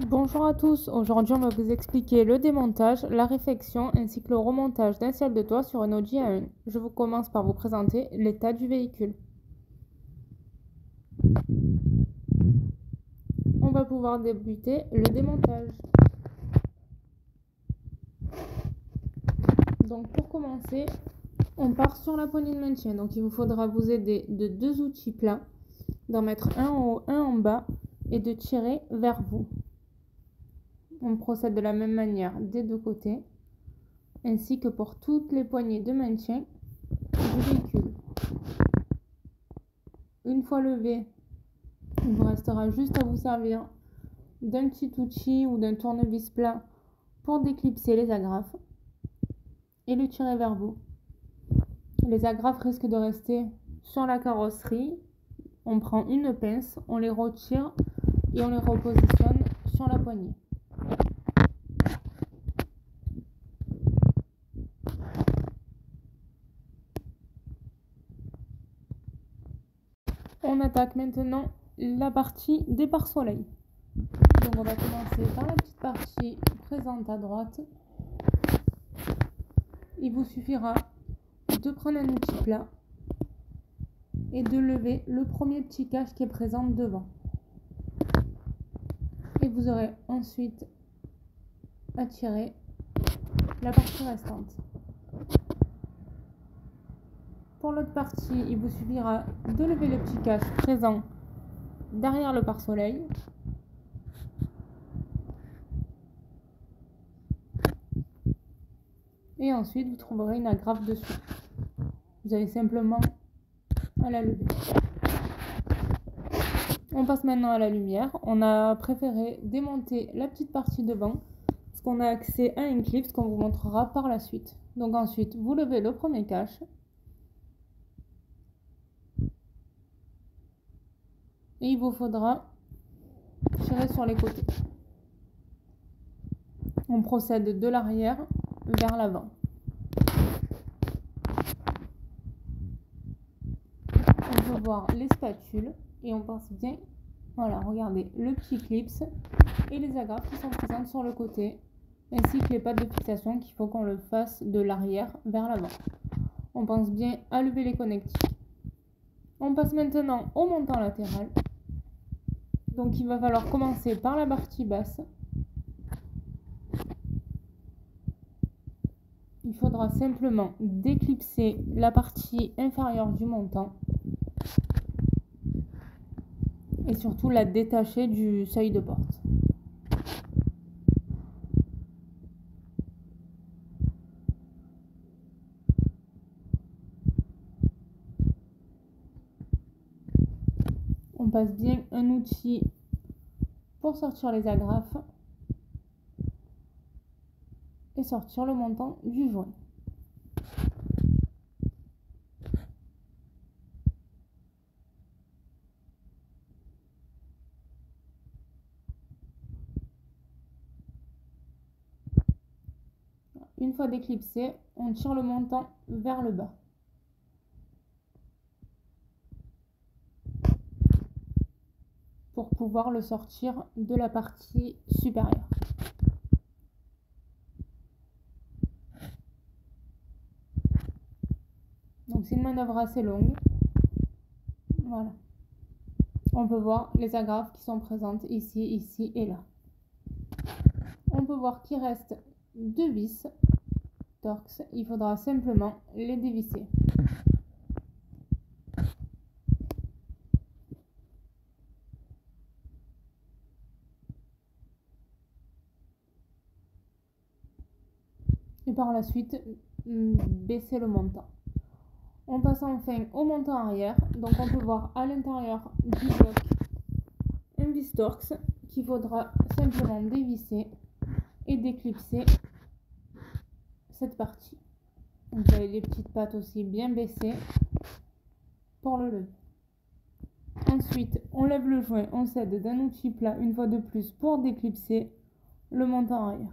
Bonjour à tous, aujourd'hui on va vous expliquer le démontage, la réfection ainsi que le remontage d'un ciel de toit sur un Audi A1. Je vous commence par vous présenter l'état du véhicule. On va pouvoir débuter le démontage. Donc pour commencer, on part sur la poignée de maintien. Donc il vous faudra vous aider de deux outils plats, d'en mettre un en haut, un en bas et de tirer vers vous. On procède de la même manière des deux côtés, ainsi que pour toutes les poignées de maintien du véhicule. Une fois levé, il vous restera juste à vous servir d'un petit outil ou d'un tournevis plat pour déclipser les agrafes et le tirer vers vous. Les agrafes risquent de rester sur la carrosserie. On prend une pince, on les retire et on les repositionne sur la poignée. On attaque maintenant la partie des pare-soleil. Donc on va commencer par la petite partie présente à droite. Il vous suffira de prendre un outil plat et de lever le premier petit cache qui est présent devant. Et vous aurez ensuite à tirer la partie restante. Pour l'autre partie, il vous suffira de lever le petit cache présent derrière le pare-soleil. Et ensuite, vous trouverez une agrafe dessus. Vous avez simplement à la lever. On passe maintenant à la lumière. On a préféré démonter la petite partie devant parce qu'on a accès à une clip, ce qu'on vous montrera par la suite. Donc ensuite, vous levez le premier cache. Et il vous faudra tirer sur les côtés. On procède de l'arrière vers l'avant. On peut voir les spatules et on pense bien, voilà, regardez, le petit clips et les agrafes qui sont présentes sur le côté, ainsi que les pattes de fixation qu'il faut qu'on le fasse de l'arrière vers l'avant. On pense bien à lever les connectiques. On passe maintenant au montant latéral. Donc il va falloir commencer par la partie basse. Il faudra simplement déclipser la partie inférieure du montant et surtout la détacher du seuil de porte. On passe bien un outil pour sortir les agrafes et sortir le montant du joint. Une fois déclipsé, on tire le montant vers le bas. Pour pouvoir le sortir de la partie supérieure. Donc c'est une manœuvre assez longue. Voilà. On peut voir les agrafes qui sont présentes ici, ici et là. On peut voir qu'il reste deux vis Torx. Il faudra simplement les dévisser. Et par la suite, baisser le montant. On passe enfin au montant arrière. Donc on peut voir à l'intérieur du bloc un vis Torx qu'il faudra simplement dévisser et déclipser cette partie. Donc vous avez les petites pattes aussi bien baissées pour le lever. Ensuite, on lève le joint, on s'aide d'un outil plat une fois de plus pour déclipser le montant arrière.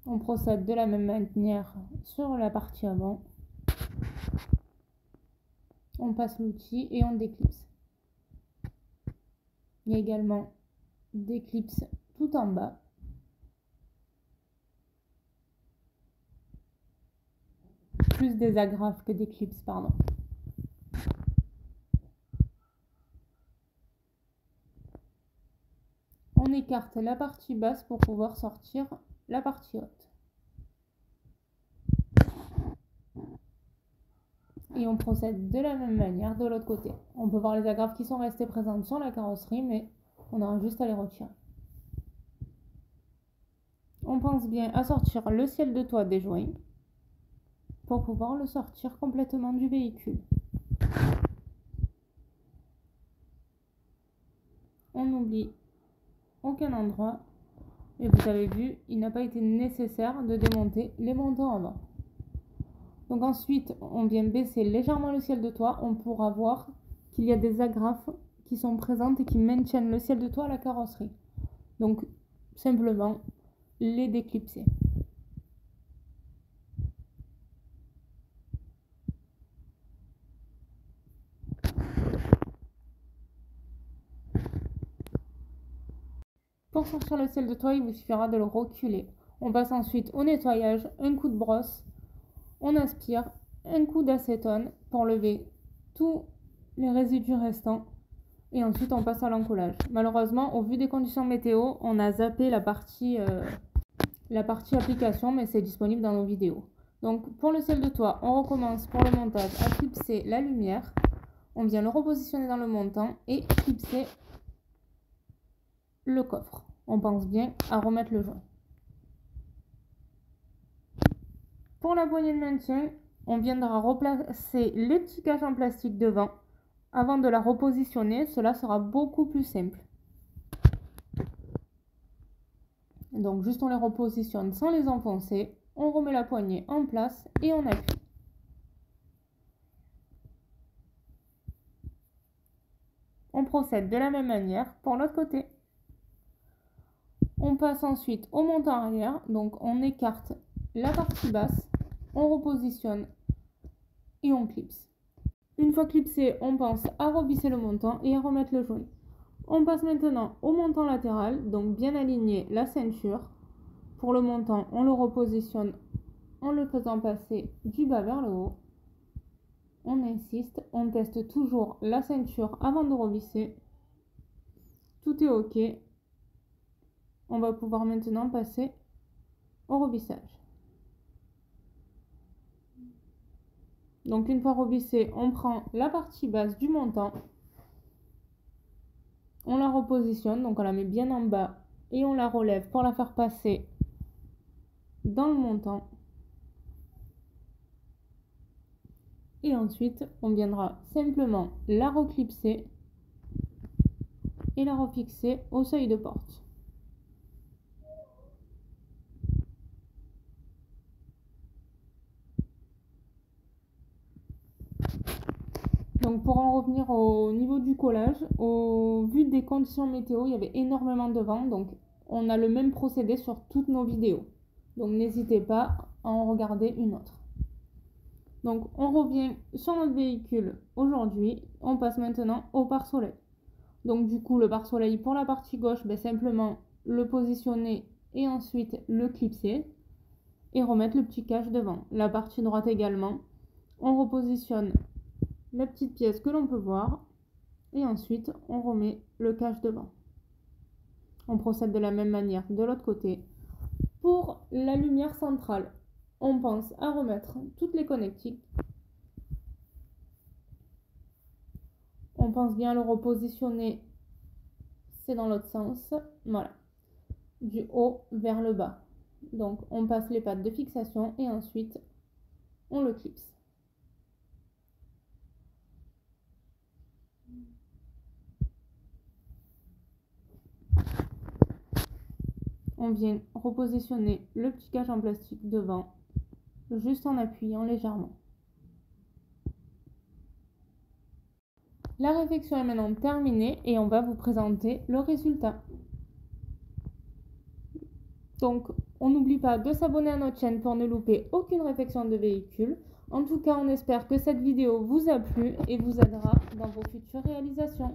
On procède de la même manière sur la partie avant. On passe l'outil et on déclipse. Il y a également des clips tout en bas. Plus des agrafes que des clips, pardon. On écarte la partie basse pour pouvoir sortir la partie haute. Et on procède de la même manière de l'autre côté. On peut voir les agrafes qui sont restées présentes sur la carrosserie, mais on aura juste à les retirer. On pense bien à sortir le ciel de toit des joints pour pouvoir le sortir complètement du véhicule. On n'oublie aucun endroit et vous avez vu, il n'a pas été nécessaire de démonter les montants avant. Donc ensuite, on vient baisser légèrement le ciel de toit. On pourra voir qu'il y a des agrafes qui sont présentes et qui maintiennent le ciel de toit à la carrosserie. Donc simplement les déclipser. Pour sortir le ciel de toit, il vous suffira de le reculer. On passe ensuite au nettoyage, un coup de brosse, on aspire, un coup d'acétone pour lever tous les résidus restants et ensuite on passe à l'encollage. Malheureusement, au vu des conditions météo, on a zappé la partie application, mais c'est disponible dans nos vidéos. Donc pour le ciel de toit, on recommence pour le montage à clipser la lumière. On vient le repositionner dans le montant et clipser le coffre. On pense bien à remettre le joint. Pour la poignée de maintien, on viendra replacer les petits caches en plastique devant. Avant de la repositionner, cela sera beaucoup plus simple. Donc juste on les repositionne sans les enfoncer. On remet la poignée en place et on appuie. On procède de la même manière pour l'autre côté. On passe ensuite au montant arrière, donc on écarte la partie basse, on repositionne et on clipse. Une fois clipsé, on pense à revisser le montant et à remettre le joint. On passe maintenant au montant latéral, donc bien aligner la ceinture. Pour le montant, on le repositionne en le faisant passer du bas vers le haut. On insiste, on teste toujours la ceinture avant de revisser. Tout est OK. On va pouvoir maintenant passer au revissage. Donc une fois revissé, on prend la partie basse du montant, on la repositionne, donc on la met bien en bas et on la relève pour la faire passer dans le montant. Et ensuite, on viendra simplement la reclipser et la refixer au seuil de porte. Donc pour en revenir au niveau du collage, au vu des conditions météo, il y avait énormément de vent, donc on a le même procédé sur toutes nos vidéos. Donc n'hésitez pas à en regarder une autre. Donc on revient sur notre véhicule aujourd'hui, on passe maintenant au pare-soleil. Donc du coup le pare-soleil pour la partie gauche, simplement le positionner et ensuite le clipser et remettre le petit cache devant. La partie droite également, on repositionne la petite pièce que l'on peut voir et ensuite on remet le cache devant. On procède de la même manière de l'autre côté. Pour la lumière centrale, on pense à remettre toutes les connectiques. On pense bien à le repositionner, c'est dans l'autre sens, voilà, du haut vers le bas. Donc on passe les pattes de fixation et ensuite on le clipse. On vient repositionner le petit cache en plastique devant, juste en appuyant légèrement. La réfection est maintenant terminée et on va vous présenter le résultat. Donc, on n'oublie pas de s'abonner à notre chaîne pour ne louper aucune réfection de véhicule. En tout cas, on espère que cette vidéo vous a plu et vous aidera dans vos futures réalisations.